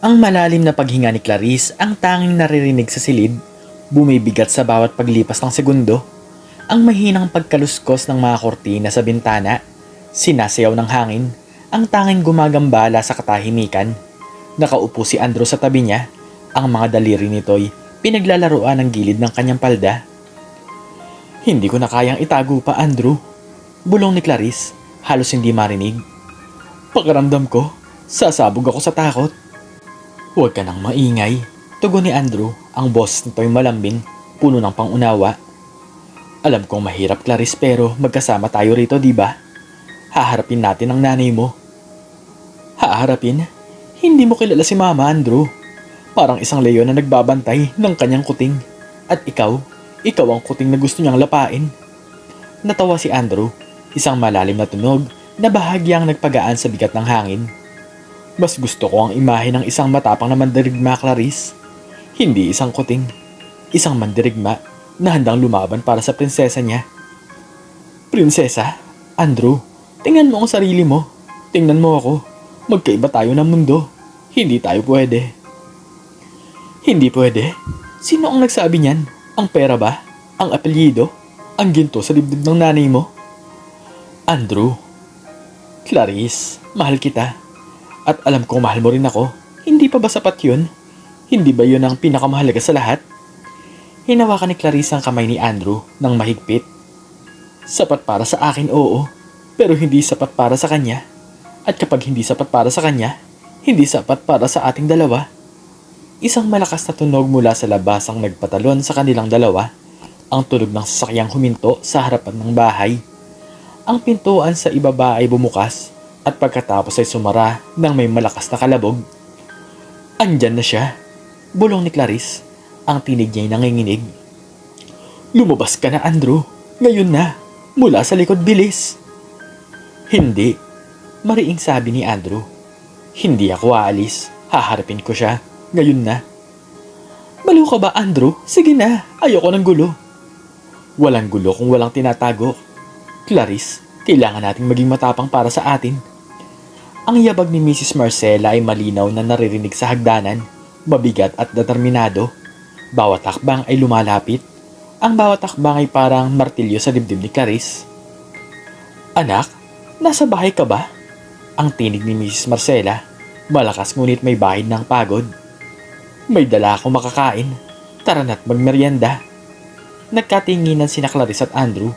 Ang malalim na paghinga ni Clarice ang tanging naririnig sa silid, bumibigat sa bawat paglipas ng segundo. Ang mahinang pagkaluskos ng mga kortina sa bintana, sinasayaw ng hangin, ang tanging gumagambala sa katahimikan. Nakaupo si Andrew sa tabi niya, ang mga daliri nito'y pinaglalaruan ng gilid ng kanyang palda. "Hindi ko na kayang itago pa, Andrew," bulong ni Clarice, halos hindi marinig. "Pakiramdam ko, sasabog ako sa takot." "Huwag ka nang maingay," tugon ni Andrew, ang boss nito'y malambing, puno ng pangunawa. "Alam kong mahirap, Clarice, pero magkasama tayo rito, di ba? Haharapin natin ang nanay mo." "Haharapin? Hindi mo kilala si Mama, Andrew. Parang isang leon na nagbabantay ng kanyang kuting. At ikaw ang kuting na gusto niyang lapain." Natawa si Andrew, isang malalim na tunog na bahagyang nagpagaan sa bigat ng hangin. "Mas gusto ko ang imahe ng isang matapang na mandirigma, Clarice. Hindi isang kuting. Isang mandirigma na handang lumaban para sa prinsesa niya." "Prinsesa? Andrew, tingnan mo ang sarili mo. Tingnan mo ako. Magkaiba tayo ng mundo. Hindi tayo pwede." "Hindi pwede? Sino ang nagsabi niyan? Ang pera ba? Ang apelyido? Ang ginto sa dibdib ng nanay mo?" "Andrew, Clarice, mahal kita. At alam kong mahal mo rin ako. Hindi pa ba sapat yun? Hindi ba yun ang pinakamahalaga sa lahat?" Hinawakan ni Clarice ang kamay ni Andrew ng mahigpit. "Sapat para sa akin, oo. Pero hindi sapat para sa kanya. At kapag hindi sapat para sa kanya, hindi sapat para sa ating dalawa." Isang malakas na tunog mula sa labas ang nagpatalon sa kanilang dalawa. Ang tunog ng sasakyang huminto sa harapan ng bahay. Ang pintuan sa ibaba ay bumukas at pagkatapos ay sumara ng may malakas na kalabog. "Andyan na siya," bulong ni Clarice, ang tinig niya'y nanginginig. "Lumabas ka na, Andrew. Ngayon na. Mula sa likod, bilis." "Hindi," mariing sabi ni Andrew. "Hindi ako aalis. Haharapin ko siya. Ngayon na." "Baliw ka ba, Andrew? Sige na. Ayoko ng gulo." "Walang gulo kung walang tinatago. Clarice, kailangan nating maging matapang para sa atin." Ang yabag ni Mrs. Marcella ay malinaw na naririnig sa hagdanan, mabigat at determinado. Bawat hakbang ay lumalapit. Ang bawat hakbang ay parang martilyo sa dibdib ni Clarice. "Anak, nasa bahay ka ba?" Ang tinig ni Mrs. Marcella, malakas ngunit may bahid ng pagod. "May dala akong makakain. Tara na't magmeryenda." Nagkatinginan sina Clarice at Andrew.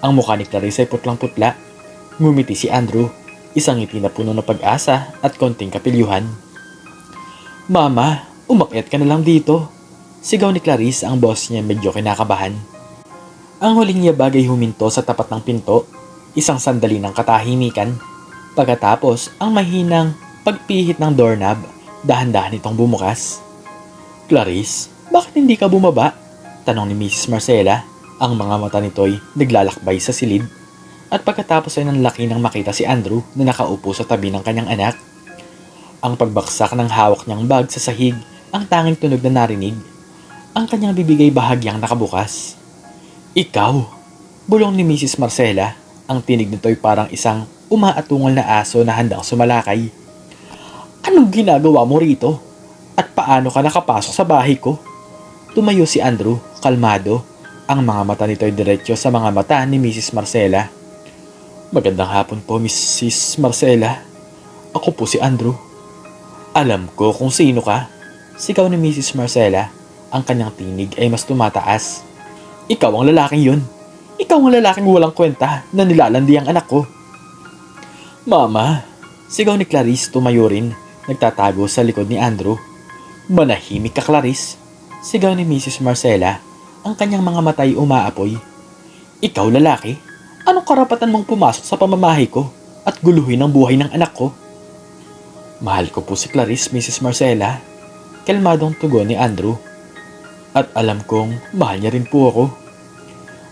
Ang mukha ni Clarice ay putlang-putla. Ngumiti si Andrew, isang ngiti na puno ng pag-asa at konting kapilyuhan. "Mama, umakyat ka na lang dito," sigaw ni Clarice, ang boss niya medyo kinakabahan. Ang huling yabag ay huminto sa tapat ng pinto, isang sandali ng katahimikan. Pagkatapos, ang mahinang pagpihit ng doorknob, dahan-dahan itong bumukas. "Clarice, bakit hindi ka bumaba?" tanong ni Mrs. Marcella. Ang mga mata nito'y naglalakbay sa silid. At pagkatapos ay nanlaki nang makita si Andrew na nakaupo sa tabi ng kanyang anak. Ang pagbaksak ng hawak niyang bag sa sahig ang tanging tunog na narinig. Ang kanyang bibig ay bahagyang nakabukas. "Ikaw," bulong ni Mrs. Marcella. Ang tinig nito'y parang isang umaatungal na aso na handang sumalakay. "Anong ginagawa mo rito? At paano ka nakapasok sa bahay ko?" Tumayo si Andrew, kalmado. Ang mga mata nito'y diretsyo sa mga mata ni Mrs. Marcella. "Magandang hapon po, Mrs. Marcella. Ako po si Andrew." "Alam ko kung sino ka," sigaw ni Mrs. Marcella. Ang kanyang tinig ay mas tumataas. "Ikaw ang lalaking yun. Ikaw ang lalaking walang kwenta na nilalandi ang anak ko." "Mama," sigaw ni Clarice, tumayo rin, nagtatago sa likod ni Andrew. "Manahimik ka, Clarice," sigaw ni Mrs. Marcella. Ang kanyang mga mata ay umaapoy. "Ikaw, lalaki? Anong karapatan mong pumasok sa pamamahay ko at guluhin ang buhay ng anak ko?" "Mahal ko po si Clarice, Mrs. Marcella," kalmadong tugon ni Andrew. "At alam kong mahal niya rin po ako."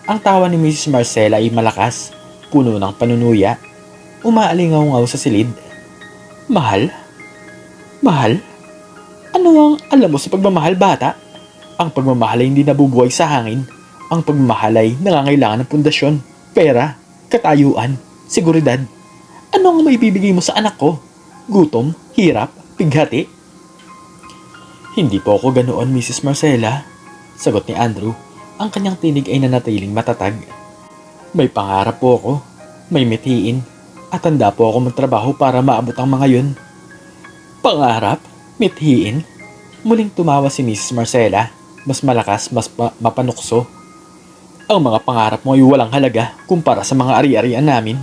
Ang tawa ni Mrs. Marcella ay malakas, puno ng panunuya. Umaalingaw-ngaw sa silid. "Mahal? Mahal? Ano ang alam mo sa pagmamahal, bata? Ang pagmamahal ay hindi nabubuhay sa hangin. Ang pagmamahal ay nangangailangan ng pundasyon, pera, katayuan, seguridad. Ano ang maibibigay mo sa anak ko? Gutom, hirap, pighati?" Hindi po ako ganoon, Mrs. Marcela. Sagot ni Andrew. Ang kanyang tinig ay nanatiling matatag. May pangarap po ako. May mithiin. At handa po ako magtrabaho para maabot ang mga yun. Pangarap? Mithiin? Muling tumawa si Mrs. Marcela. Mas malakas, mas mapanukso. Ang mga pangarap mo ay walang halaga kumpara sa mga ari-arian namin.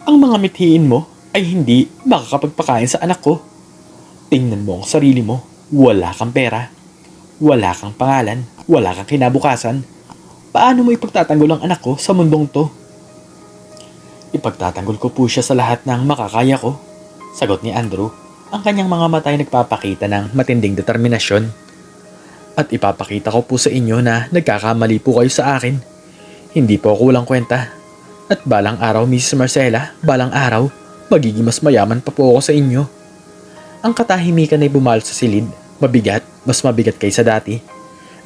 Ang mga mithiin mo ay hindi makakapagpakain sa anak ko. Tingnan mo ang sarili mo. Wala kang pera. Wala kang pangalan. Wala kang kinabukasan. Paano mo ipagtatanggol ang anak ko sa mundong to? Ipagtatanggol ko po siya sa lahat ng makakaya ko. Sagot ni Andrew. Ang kanyang mga mata ay nagpapakita ng matinding determinasyon. At ipapakita ko po sa inyo na nagkakamali po kayo sa akin. Hindi po ako walang kwenta. At balang araw, Mrs. Marcela, balang araw, magiging mas mayaman pa po ako sa inyo. Ang katahimikan ay bumalot sa silid, mabigat, mas mabigat kaysa dati.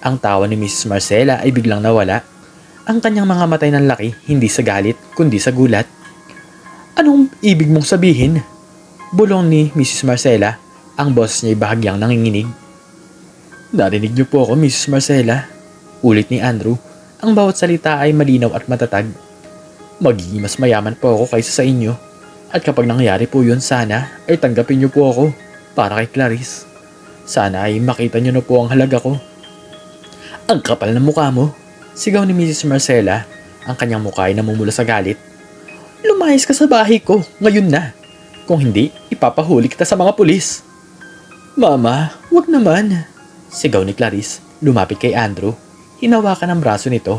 Ang tawa ni Mrs. Marcela ay biglang nawala. Ang kanyang mga matay ng laki, hindi sa galit, kundi sa gulat. Anong ibig mong sabihin? Bulong ni Mrs. Marcela, ang boses niya ay bahagyang nanginginig. Narinig niyo po ako, Mrs. Marcela. Ulit ni Andrew, ang bawat salita ay malinaw at matatag. Magiging mas mayaman po ako kaysa sa inyo. At kapag nangyari po yun, sana ay tanggapin niyo po ako para kay Clarice. Sana ay makita niyo na po ang halaga ko. Ang kapal ng mukha mo, sigaw ni Mrs. Marcela, ang kanyang mukha ay namumula sa galit. Lumayas ka sa bahay ko, ngayon na. Kung hindi, ipapahuli kita sa mga pulis. Mama, wag naman. Sigaw ni Clarice, lumapit kay Andrew, hinawakan ang braso nito.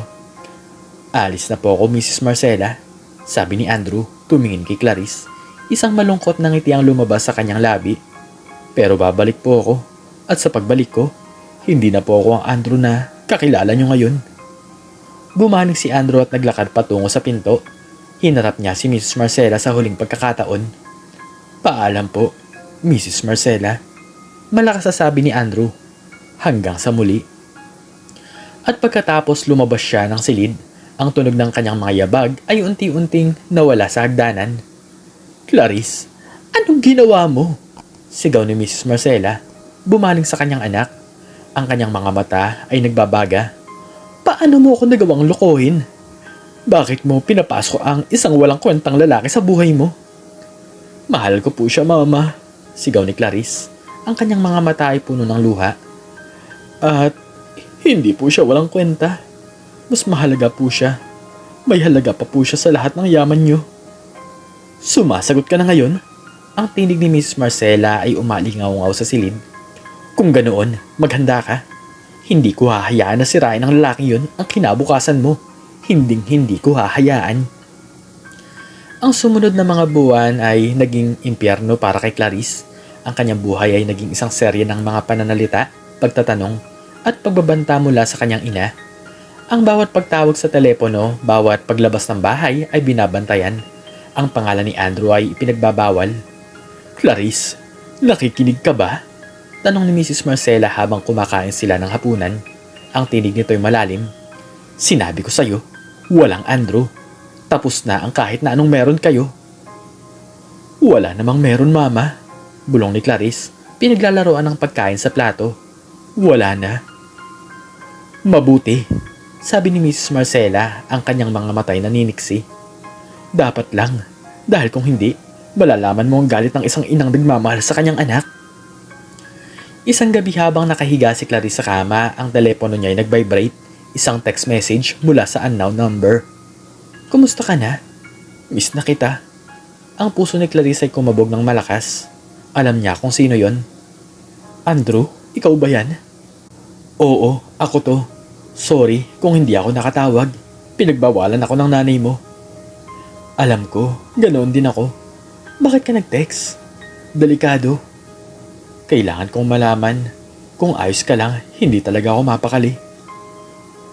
Alis na po ako, Mrs. Marcela, sabi ni Andrew, tumingin kay Clarice. Isang malungkot na ngiti ang lumabas sa kanyang labi. Pero babalik po ako, at sa pagbalik ko, hindi na po ako ang Andrew na kakilala niyo ngayon. Bumalik si Andrew at naglakad patungo sa pinto. Hinarap niya si Mrs. Marcela sa huling pagkakataon. Paalam po, Mrs. Marcela. Malakas na sabi ni Andrew. Hanggang sa muli. At pagkatapos lumabas siya ng silid, ang tunog ng kanyang mga yabag ay unti-unting nawala sa hagdanan. Clarice, anong ginawa mo? Sigaw ni Mrs. Marcela, bumaling sa kanyang anak. Ang kanyang mga mata ay nagbabaga. Paano mo ako nagawang lokohin? Bakit mo pinapasok ang isang walang kwentang lalaki sa buhay mo? Mahal ko po siya, Mama. Sigaw ni Clarice. Ang kanyang mga mata ay puno ng luha. At hindi po siya walang kwenta. Mas mahalaga po siya. May halaga pa po siya sa lahat ng yaman niyo. Sumasagot ka na ngayon? Ang tinig ni Mrs. Marcela ay umalingaw-ngaw sa silid. Kung ganoon, maghanda ka. Hindi ko hahayaan na sirain ng lalaking yun ang kinabukasan mo. Hinding-hindi ko hahayaan. Ang sumunod na mga buwan ay naging impyerno para kay Clarice. Ang kanyang buhay ay naging isang serye ng mga pananalita, pagtatanong, at pagbabanta mula sa kanyang ina. Ang bawat pagtawag sa telepono, bawat paglabas ng bahay ay binabantayan. Ang pangalan ni Andrew ay ipinagbabawal. Clarice, nakikinig ka ba? Tanong ni Mrs. Marcela habang kumakain sila ng hapunan. Ang tinig nito ay malalim. Sinabi ko sa'yo, walang Andrew. Tapos na ang kahit na anong meron kayo. Wala namang meron, Mama. Bulong ni Clarice, pinaglalaroan ng pagkain sa plato. Wala na. Mabuti, sabi ni Mrs. Marcela, ang kanyang mga matay naniniksi. Dapat lang, dahil kung hindi, malalaman mo ang galit ng isang inang nagmamahal sa kanyang anak. Isang gabi habang nakahiga si Clarice sa kama, ang telepono niya ay nag-vibrate. Isang text message mula sa unknown number. Kumusta ka na? Miss na kita. Ang puso ni Clarice ay kumabog ng malakas. Alam niya kung sino yon. Andrew, ikaw ba yan? Oo, ako to. Sorry kung hindi ako nakatawag. Pinagbawalan ako ng nanay mo. Alam ko, ganoon din ako. Bakit ka nag-text? Delikado. Kailangan kong malaman. Kung ayos ka lang, hindi talaga ako mapakali.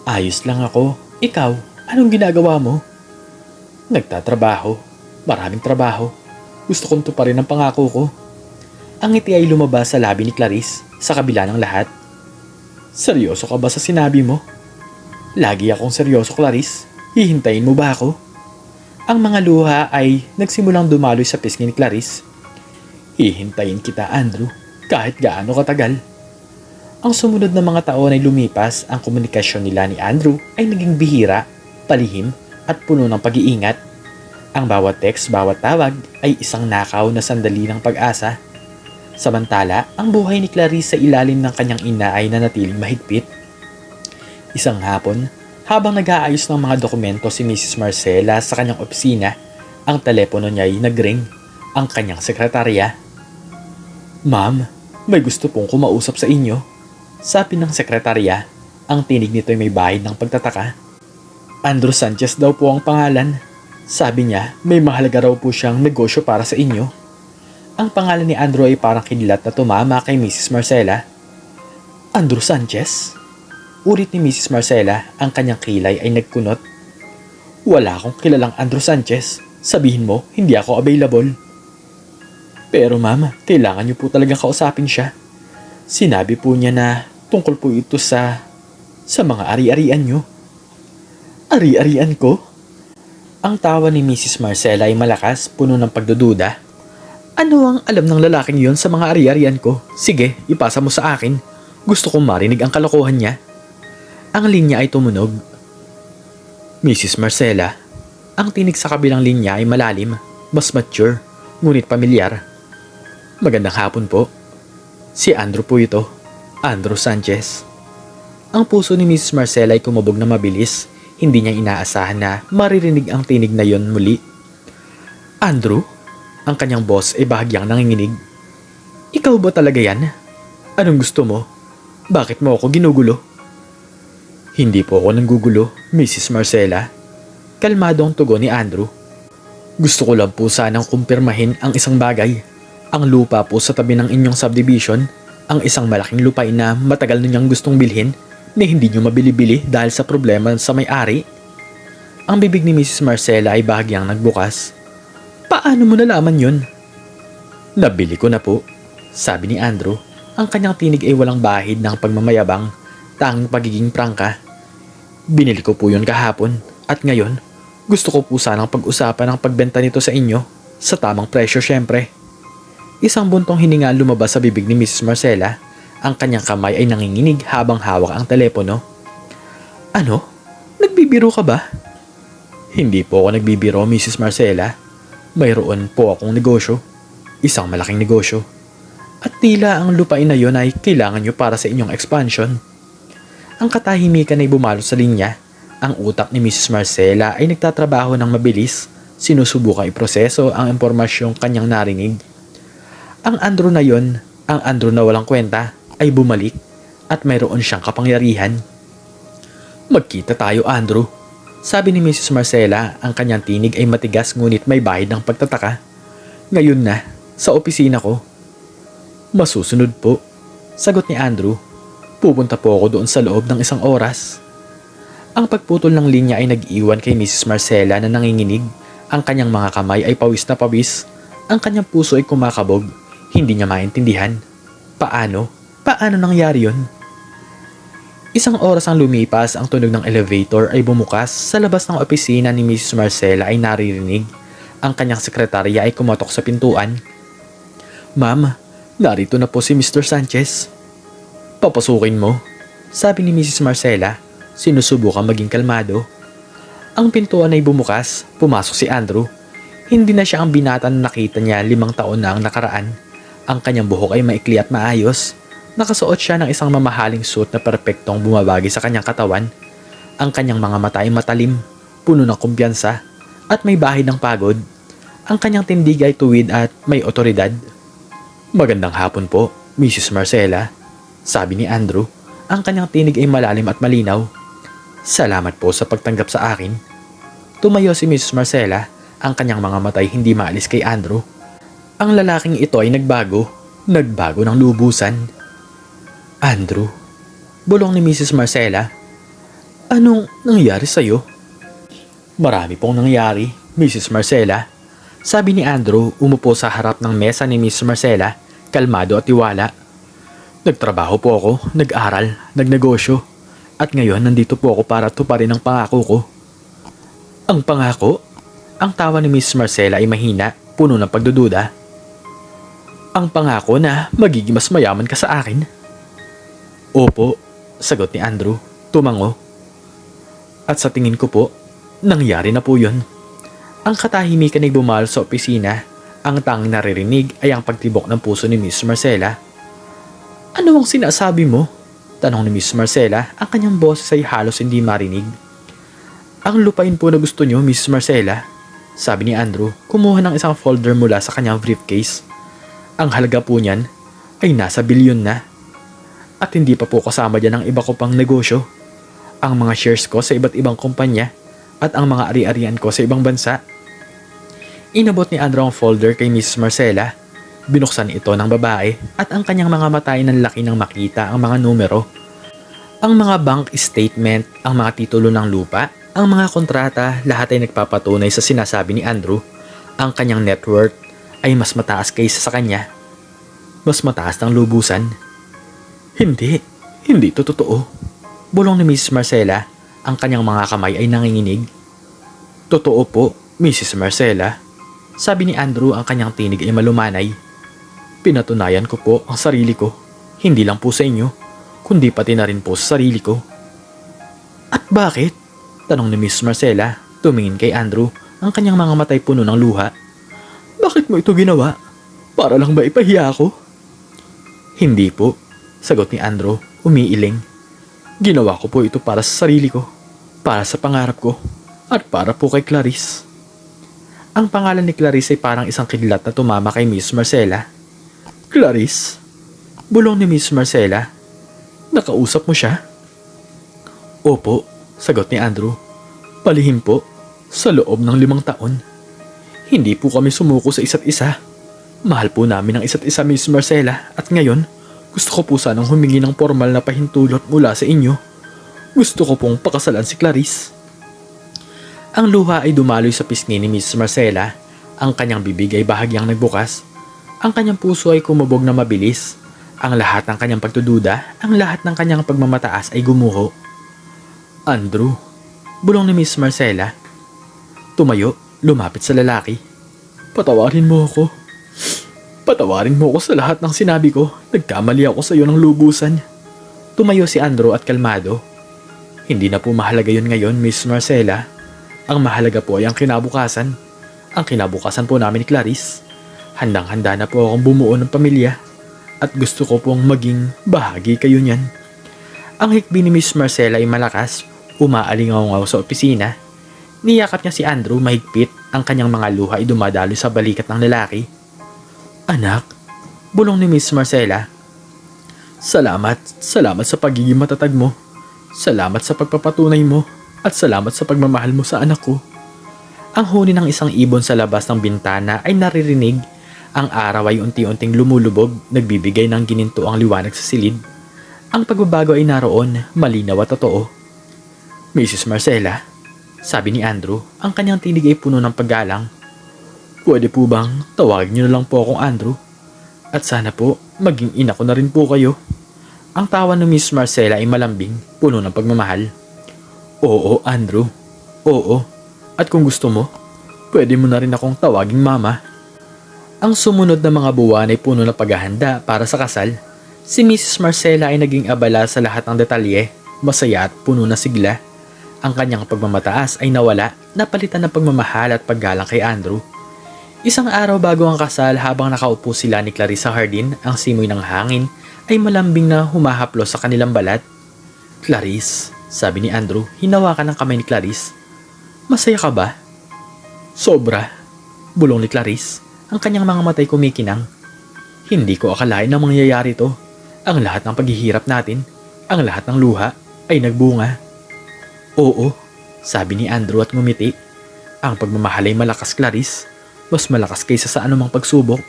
Ayos lang ako. Ikaw, anong ginagawa mo? Nagtatrabaho. Maraming trabaho. Gusto kong tuparin ang pangako ko. Ang ngiti ay lumabas sa labi ni Clarice sa kabila ng lahat. Seryoso ka ba sa sinabi mo? Lagi akong seryoso, Clarice. Hihintayin mo ba ako? Ang mga luha ay nagsimulang dumaloy sa pisngi ni Clarice. Hihintayin kita, Andrew, kahit gaano katagal. Ang sumunod na mga taon ay lumipas, ang komunikasyon nila ni Andrew ay naging bihira, palihim at puno ng pag-iingat. Ang bawat text, bawat tawag ay isang nakaw na sandali ng pag-asa. Samantala, ang buhay ni Clarice sa ilalim ng kanyang ina ay nanatiling mahigpit. Isang hapon, habang nag-aayos ng mga dokumento si Mrs. Marcela sa kanyang opisina, ang telepono niya ay nag-ring, ang kanyang sekretarya. "Ma'am, may gusto pong kumausap sa inyo," sabi ng sekretarya. Ang tinig nito ay may bahid ng pagtataka. "Andrew Sanchez daw po ang pangalan. Sabi niya, may mahalaga raw po siyang negosyo para sa inyo." Ang pangalan ni Andrew ay parang kidlat na tumama kay Mrs. Marcela. "Andrew Sanchez?" Ulit ni Mrs. Marcela, ang kanyang kilay ay nagkunot. "Wala akong kilalang Andrew Sanchez. Sabihin mo, hindi ako available." "Pero ma'am, kailangan niyo po talagang kausapin siya. Sinabi po niya na tungkol po ito sa mga ari-arian niyo." "Ari-arian ko?" Ang tawa ni Mrs. Marcela ay malakas, puno ng pagdududa. "Ano ang alam ng lalaking yon sa mga ari-arian ko? Sige, ipasa mo sa akin. Gusto kong marinig ang kalokohan niya." Ang linya ay tumunog. "Mrs. Marcela." Ang tinig sa kabilang linya ay malalim, mas mature, ngunit pamilyar. "Magandang hapon po. Si Andrew po ito. Andrew Sanchez." Ang puso ni Mrs. Marcela ay kumabog na mabilis. Hindi niya inaasahan na maririnig ang tinig na yon muli. "Andrew?" Ang kanyang boss ay bahagyang nanginginig. "Ikaw ba talaga yan? Anong gusto mo? Bakit mo ako ginugulo?" "Hindi po ako nanggugulo, Mrs. Marcela." Kalmado ang tugon ni Andrew. "Gusto ko lang po sanang kumpirmahin ang isang bagay. Ang lupa po sa tabi ng inyong subdivision, ang isang malaking lupain na matagal na niyang gustong bilhin na hindi niyo mabili-bili dahil sa problema sa may-ari." Ang bibig ni Mrs. Marcela ay bahagyang nagbukas. "Paano mo nalaman yun?" "Nabili ko na po," sabi ni Andrew. Ang kanyang tinig ay walang bahid ng pagmamayabang, tanging pagiging prangka. "Binili ko po yun kahapon at ngayon gusto ko po sanang pag-usapan ang pagbenta nito sa inyo sa tamang presyo syempre." Isang buntong hininga lumabas sa bibig ni Mrs. Marcela. Ang kanyang kamay ay nanginginig habang hawak ang telepono. "Ano? Nagbibiro ka ba?" "Hindi po ako nagbibiro, Mrs. Marcela. Mayroon po akong negosyo. Isang malaking negosyo. At tila ang lupain na yon ay kailangan nyo para sa inyong expansion." Ang katahimikan ay bumalo sa linya. Ang utak ni Mrs. Marcela ay nagtatrabaho ng mabilis. Sinusubukang iproseso ang impormasyong kanyang narinig. Ang Andrew na yon, ang Andrew na walang kwenta, ay bumalik at mayroon siyang kapangyarihan. "Magkita tayo, Andrew," sabi ni Mrs. Marcela. Ang kanyang tinig ay matigas ngunit may bahid ng pagtataka. "Ngayon na, sa opisina ko." "Masusunod po," sagot ni Andrew. "Pupunta po ako doon sa loob ng isang oras." Ang pagputol ng linya ay nag-iwan kay Mrs. Marcela na nanginginig. Ang kanyang mga kamay ay pawis na pawis. Ang kanyang puso ay kumakabog. Hindi niya maintindihan. Paano nangyari yun? Isang oras ang lumipas, ang tunog ng elevator ay bumukas. Sa labas ng opisina ni Mrs. Marcela ay naririnig. Ang kanyang sekretarya ay kumatok sa pintuan. "Ma'am, narito na po si Mr. Sanchez." "Papasukin mo," sabi ni Mrs. Marcela. Sinusubukan maging kalmado. Ang pintuan ay bumukas. Pumasok si Andrew. Hindi na siya ang binata na nakita niya 5 taon na ang nakaraan. Ang kanyang buhok ay maikli at maayos. Nakasuot siya ng isang mamahaling suit na perpektong bumabagi sa kanyang katawan. Ang kanyang mga mata ay matalim, puno ng kumpiyansa, at may bahid ng pagod. Ang kanyang tindig ay tuwid at may otoridad. "Magandang hapon po, Mrs. Marcela," sabi ni Andrew. Ang kanyang tinig ay malalim at malinaw. "Salamat po sa pagtanggap sa akin." Tumayo si Mrs. Marcela. Ang kanyang mga mata ay hindi maalis kay Andrew. Ang lalaking ito ay nagbago ng lubusan. "Andrew," bulong ni Mrs. Marcela. "Anong nangyari sa'yo?" "Marami pong nangyari, Mrs. Marcela," sabi ni Andrew. Umupo sa harap ng mesa ni Mrs. Marcela, kalmado at tiwala. "Nagtrabaho po ako, nag-aral, nagnegosyo, at ngayon nandito po ako para tuparin ang pangako ko." "Ang pangako?" Ang tawa ni Mrs. Marcela ay mahina, puno ng pagdududa. "Ang pangako na magiging mas mayaman ka sa akin." Opo, sagot ni Andrew, tumango. At sa tingin ko po, nangyari na po yun. Ang katahimikan ay bumalo sa opisina. Ang tanging naririnig ay ang pagtibok ng puso ni Miss Marcela. Ano ang sinasabi mo? Tanong ni Miss Marcela, ang kanyang boses ay halos hindi marinig. Ang lupain po na gusto niyo, Miss Marcela, sabi ni Andrew, kumuha ng isang folder mula sa kanyang briefcase. Ang halaga po niyan ay nasa bilyon na. At hindi pa po kasama dyan ang iba ko pang negosyo. Ang mga shares ko sa iba't ibang kumpanya at ang mga ari-arian ko sa ibang bansa. Inabot ni Andrew ang folder kay Miss Marcela. Binuksan ito ng babae at ang kanyang mga mata ay nanlaki nang makita ang mga numero. Ang mga bank statement, ang mga titulo ng lupa, ang mga kontrata, lahat ay nagpapatunay sa sinasabi ni Andrew. Ang kanyang net worth ay mas mataas kaysa sa kanya. Mas mataas ng lubusan. Hindi ito totoo. Bulong ni Miss Marcela, ang kanyang mga kamay ay nanginginig. Totoo po, Mrs. Marcela. Sabi ni Andrew, ang kanyang tinig ay malumanay. Pinatunayan ko po ang sarili ko. Hindi lang po sa inyo, kundi pati na rin po sa sarili ko. At bakit? Tanong ni Miss Marcela, tumingin kay Andrew, ang kanyang mga matay puno ng luha. Bakit mo ito ginawa? Para lang ba ipahiya ako? Hindi po, sagot ni Andrew, umiiling. Ginawa ko po ito para sa sarili ko, para sa pangarap ko, at para po kay Clarice. Ang pangalan ni Clarice ay parang isang kidlat na tumama kay Miss Marcela. Clarice? Bulong ni Miss Marcela. Nakausap mo siya? Opo, sagot ni Andrew. Palihim po, sa loob ng 5 taon. Hindi po kami sumuko sa isa't isa. Mahal po namin ang isa't isa, Miss Marcela, at ngayon, gusto ko po sanang humingi ng formal na pahintulot mula sa inyo. Gusto ko pong pakasalan si Clarice. Ang luha ay dumaloy sa pisngi ni Miss Marcela. Ang kanyang bibig ay bahagyang nagbukas. Ang kanyang puso ay kumabog na mabilis. Ang lahat ng kanyang pagdududa, ang lahat ng kanyang pagmamataas ay gumuho. Andrew, bulong ni Miss Marcela. Tumayo, lumapit sa lalaki. Patawarin mo ako. Patawarin mo ako sa lahat ng sinabi ko. Nagkamali ako sa iyo ng lubusan. Tumayo si Andrew at kalmado. Hindi na po mahalaga yun ngayon, Miss Marcela. Ang mahalaga po ay ang kinabukasan. Ang kinabukasan po namin ni Clarice. Handang-handa na po akong bumuo ng pamilya. At gusto ko pong maging bahagi kayo niyan. Ang hikbi ni Miss Marcela ay malakas. Umaalingaw-ngaw sa opisina. Niyakap niya si Andrew mahigpit. Ang kanyang mga luha ay dumadaloy sa balikat ng lalaki. Anak, bulong ni Miss Marcela. Salamat sa pagiging matatag mo. Salamat sa pagpapatunay mo. At salamat sa pagmamahal mo sa anak ko. Ang huni ng isang ibon sa labas ng bintana ay naririnig. Ang araw ay unti-unting lumulubog, nagbibigay ng gininto ang liwanag sa silid. Ang pagbabago ay naroon, malinaw at totoo. Mrs. Marcela, sabi ni Andrew, ang kanyang tinig ay puno ng paggalang. Pwede po bang tawagin niyo na lang po akong Andrew? At sana po, maging ina ko na rin po kayo. Ang tawa ng Miss Marcela ay malambing, puno ng pagmamahal. Oo, Andrew. Oo. At kung gusto mo, pwede mo na rin akong tawaging mama. Ang sumunod na mga buwan ay puno ng paghahanda para sa kasal. Si Mrs. Marcela ay naging abala sa lahat ng detalye, masaya at puno na sigla. Ang kanyang pagmamataas ay nawala, napalitan ng pagmamahal at paggalang kay Andrew. Isang araw bago ang kasal, habang nakaupo sila ni Clarice sa hardin, ang simoy ng hangin ay malambing na humahaplos sa kanilang balat. Clarice, sabi ni Andrew, hinawakan ng kamay ni Clarice. Masaya ka ba? Sobra, bulong ni Clarice, ang kanyang mga matay kumikinang. Hindi ko akalain na mangyayari to. Ang lahat ng paghihirap natin, ang lahat ng luha, ay nagbunga. Oo, sabi ni Andrew at ngumiti. Ang pagmamahal ay malakas, Clarice. Mas malakas kaysa sa anumang pagsubok.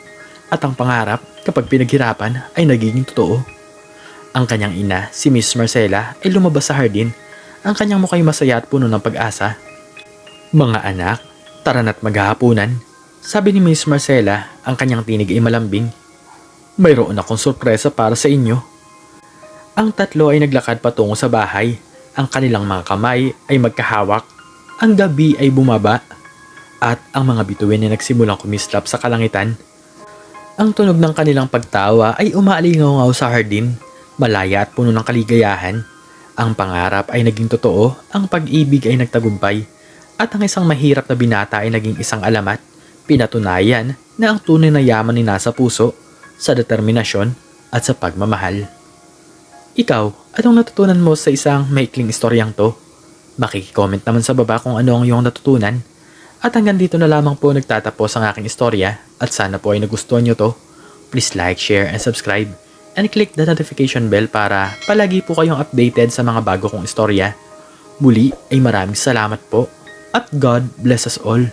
At ang pangarap, kapag pinaghirapan, ay nagiging totoo. Ang kanyang ina, si Miss Marcela, ay lumabas sa hardin. Ang kanyang mukha'y masaya at puno ng pag-asa. Mga anak, tara na't maghahapunan. Sabi ni Miss Marcela, ang kanyang tinig ay malambing. Mayroon akong sorpresa para sa inyo. Ang tatlo ay naglakad patungo sa bahay. Ang kanilang mga kamay ay magkahawak. Ang gabi ay bumaba. At ang mga bituin ay nagsimulang kumislap sa kalangitan. Ang tunog ng kanilang pagtawa ay umaalingaw-ngaw sa hardin. Malaya at puno ng kaligayahan. Ang pangarap ay naging totoo, ang pag-ibig ay nagtagumpay, at ang isang mahirap na binata ay naging isang alamat. Pinatunayan na ang tunay na yaman ay nasa puso, sa determinasyon at sa pagmamahal. Ikaw, anong natutunan mo sa isang maikling istoryang to? Makikicomment naman sa baba kung ano ang iyong natutunan. At hanggang dito na lamang po nagtatapos ang aking istorya, at sana po ay nagustuhan nyo to. Please like, share, and subscribe. And click the notification bell para palagi po kayong updated sa mga bago kong istorya. Muli ay maraming salamat po, at God bless us all.